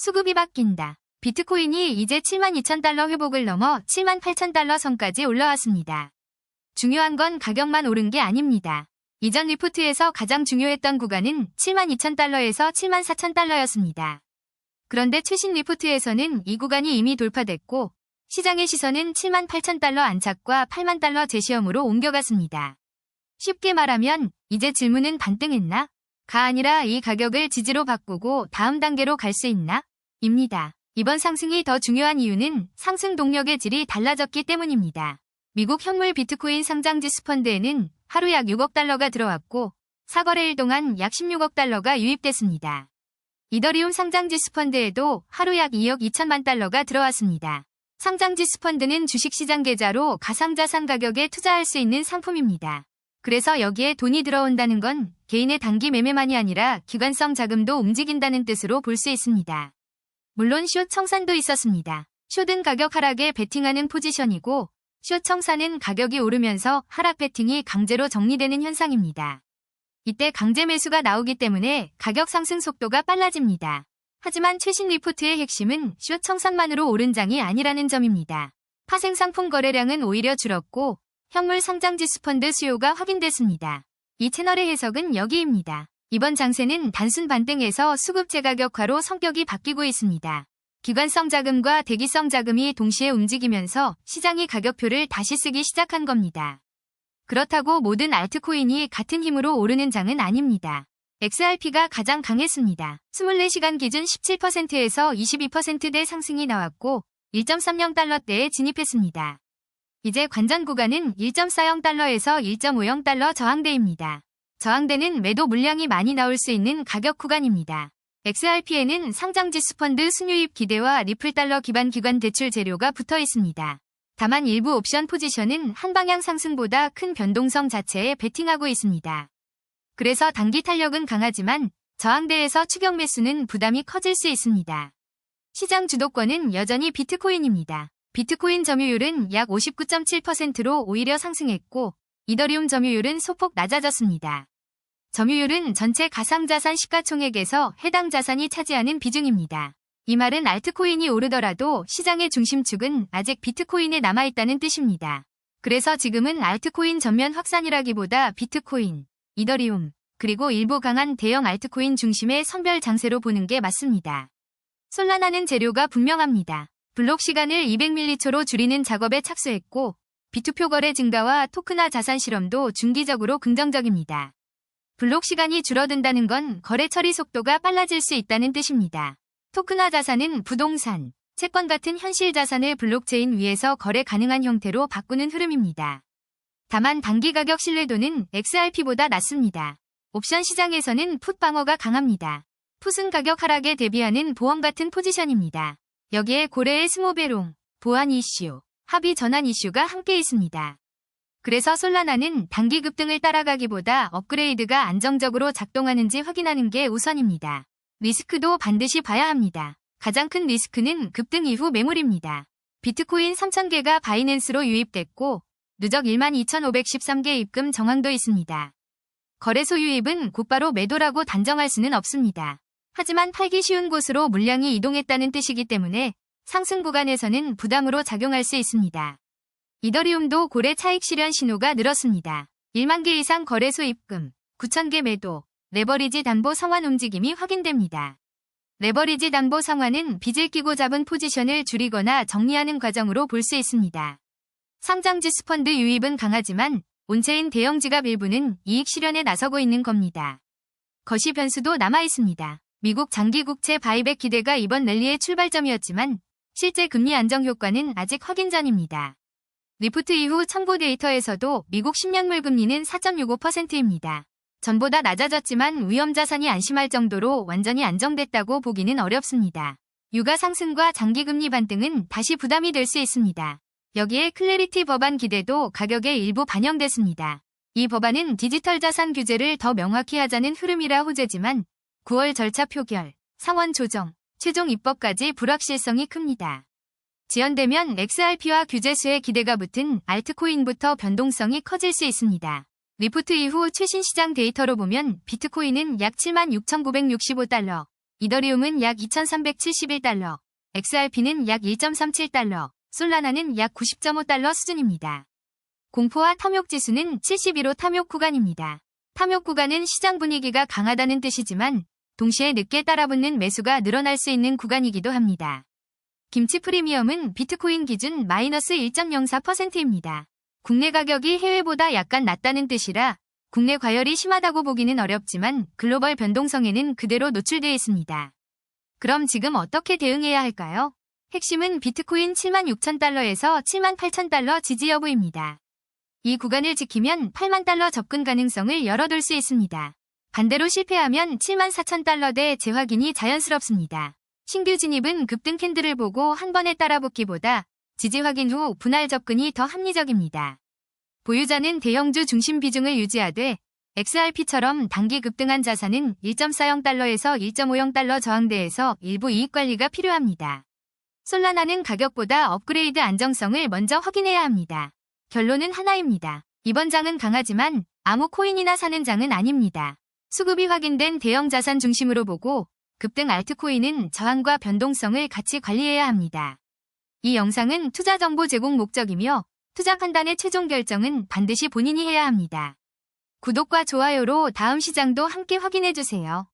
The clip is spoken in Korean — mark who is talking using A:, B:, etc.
A: 수급이 바뀐다. 비트코인이 이제 72,000달러 회복을 넘어 78,000달러 선까지 올라왔습니다. 중요한 건 가격만 오른 게 아닙니다. 이전 리포트에서 가장 중요했던 구간은 72,000달러에서 74,000달러였습니다. 그런데 최신 리포트에서는 이 구간이 이미 돌파됐고 시장의 시선은 78,000달러 안착과 80,000달러 재시험으로 옮겨갔습니다. 쉽게 말하면 이제 질문은 반등했나? 가 아니라 이 가격을 지지로 바꾸고 다음 단계로 갈 수 있나? 입니다. 이번 상승이 더 중요한 이유는 상승 동력의 질이 달라졌기 때문입니다. 미국 현물 비트코인 상장지수 펀드에는 하루 약 6억 달러가 들어왔고 4거래일 동안 약 16억 달러가 유입됐습니다. 이더리움 상장지수 펀드에도 하루 약 2억 2천만 달러가 들어왔습니다. 상장지수 펀드는 주식시장 계좌로 가상자산 가격에 투자할 수 있는 상품입니다. 그래서 여기에 돈이 들어온다는 건 개인의 단기 매매만이 아니라 기관성 자금도 움직인다는 뜻으로 볼 수 있습니다. 물론 숏 청산도 있었습니다. 숏은 가격 하락에 베팅하는 포지션이고 숏 청산은 가격이 오르면서 하락 베팅이 강제로 정리되는 현상입니다. 이때 강제 매수가 나오기 때문에 가격 상승 속도가 빨라집니다. 하지만 최신 리포트의 핵심은 숏 청산만으로 오른 장이 아니라는 점입니다. 파생 상품 거래량은 오히려 줄었고 현물 상장지수 펀드 수요가 확인됐습니다. 이 채널의 해석은 여기입니다. 이번 장세는 단순 반등에서 수급 재가격화로 성격이 바뀌고 있습니다. 기관성 자금과 대기성 자금이 동시에 움직이면서 시장이 가격표를 다시 쓰기 시작한 겁니다. 그렇다고 모든 알트코인이 같은 힘으로 오르는 장은 아닙니다. XRP가 가장 강했습니다. 24시간 기준 17%에서 22%대 상승이 나왔고 1.30달러대에 진입했습니다. 이제 관전 구간은 1.40달러에서 1.50달러 저항대입니다. 저항대는 매도 물량이 많이 나올 수 있는 가격 구간입니다. XRP에는 상장지수 펀드 순유입 기대와 리플달러 기반 기관 대출 재료가 붙어 있습니다. 다만 일부 옵션 포지션은 한방향 상승보다 큰 변동성 자체에 베팅하고 있습니다. 그래서 단기 탄력은 강하지만 저항대에서 추격 매수는 부담이 커질 수 있습니다. 시장 주도권은 여전히 비트코인입니다. 비트코인 점유율은 약 59.7%로 오히려 상승했고 이더리움 점유율은 소폭 낮아졌습니다. 점유율은 전체 가상자산 시가총액에서 해당 자산이 차지하는 비중입니다. 이 말은 알트코인이 오르더라도 시장의 중심축은 아직 비트코인에 남아있다는 뜻입니다. 그래서 지금은 알트코인 전면 확산이라기보다 비트코인, 이더리움, 그리고 일부 강한 대형 알트코인 중심의 선별 장세로 보는 게 맞습니다. 솔라나는 재료가 분명합니다. 블록 시간을 200ml초로 줄이는 작업에 착수했고 B2표 거래 증가와 토큰화 자산 실험도 중기적으로 긍정적입니다. 블록 시간이 줄어든다는 건 거래 처리 속도가 빨라질 수 있다는 뜻입니다. 토큰화 자산은 부동산, 채권 같은 현실 자산을 블록체인 위에서 거래 가능한 형태로 바꾸는 흐름입니다. 다만 단기 가격 신뢰도는 XRP보다 낮습니다. 옵션 시장에서는 풋 방어가 강합니다. 풋은 가격 하락에 대비하는 보험 같은 포지션입니다. 여기에 고래의 스모베롱, 보안 이슈, 합의 전환 이슈가 함께 있습니다. 그래서 솔라나는 단기 급등을 따라가기보다 업그레이드가 안정적으로 작동하는지 확인하는 게 우선입니다. 리스크도 반드시 봐야 합니다. 가장 큰 리스크는 급등 이후 매물입니다. 비트코인 3,000개가 바이낸스로 유입됐고 누적 12,513개 입금 정황도 있습니다. 거래소 유입은 곧바로 매도라고 단정할 수는 없습니다. 하지만 팔기 쉬운 곳으로 물량이 이동했다는 뜻이기 때문에 상승 구간에서는 부담으로 작용할 수 있습니다. 이더리움도 고래 차익 실현 신호가 늘었습니다. 1만 개 이상 거래소 입금, 9,000개 매도, 레버리지 담보 상환 움직임이 확인됩니다. 레버리지 담보 상환은 빚을 끼고 잡은 포지션을 줄이거나 정리하는 과정으로 볼 수 있습니다. 상장지수 펀드 유입은 강하지만 온체인 대형 지갑 일부는 이익 실현에 나서고 있는 겁니다. 거시 변수도 남아있습니다. 미국 장기 국채 바이백 기대가 이번 랠리의 출발점이었지만 실제 금리 안정 효과는 아직 확인 전입니다. 리포트 이후 참고 데이터에서도 미국 10년물 금리는 4.65%입니다. 전보다 낮아졌지만 위험 자산이 안심할 정도로 완전히 안정됐다고 보기는 어렵습니다. 유가 상승과 장기 금리 반등은 다시 부담이 될 수 있습니다. 여기에 클래리티 법안 기대도 가격에 일부 반영됐습니다. 이 법안은 디지털 자산 규제를 더 명확히 하자는 흐름이라 호재지만 9월 절차 표결, 상원 조정, 최종 입법까지 불확실성이 큽니다. 지연되면 XRP와 규제수의 기대가 붙은 알트코인부터 변동성이 커질 수 있습니다. 리포트 이후 최신 시장 데이터로 보면 비트코인은 약 76,965달러, 이더리움은 약 2,371달러, XRP는 약 1.37달러, 솔라나는 약 90.5달러 수준입니다. 공포와 탐욕 지수는 71호 탐욕 구간입니다. 탐욕 구간은 시장 분위기가 강하다는 뜻이지만 동시에 늦게 따라붙는 매수가 늘어날 수 있는 구간이기도 합니다. 김치 프리미엄은 비트코인 기준 마이너스 1.04%입니다. 국내 가격이 해외보다 약간 낮다는 뜻이라 국내 과열이 심하다고 보기는 어렵지만 글로벌 변동성에는 그대로 노출되어 있습니다. 그럼 지금 어떻게 대응해야 할까요? 핵심은 비트코인 76,000달러에서 78,000달러 지지 여부입니다. 이 구간을 지키면 8만 달러 접근 가능성을 열어둘 수 있습니다. 반대로 실패하면 74,000달러대 재확인이 자연스럽습니다. 신규 진입은 급등 캔들을 보고 한 번에 따라붙기보다 지지 확인 후 분할 접근이 더 합리적입니다. 보유자는 대형주 중심 비중을 유지하되 XRP처럼 단기 급등한 자산은 1.40달러에서 1.50달러 저항대에서 일부 이익 관리가 필요합니다. 솔라나는 가격보다 업그레이드 안정성을 먼저 확인해야 합니다. 결론은 하나입니다. 이번 장은 강하지만 아무 코인이나 사는 장은 아닙니다. 수급이 확인된 대형 자산 중심으로 보고 급등 알트코인은 저항과 변동성을 같이 관리해야 합니다. 이 영상은 투자 정보 제공 목적이며 투자 판단의 최종 결정은 반드시 본인이 해야 합니다. 구독과 좋아요로 다음 시장도 함께 확인해주세요.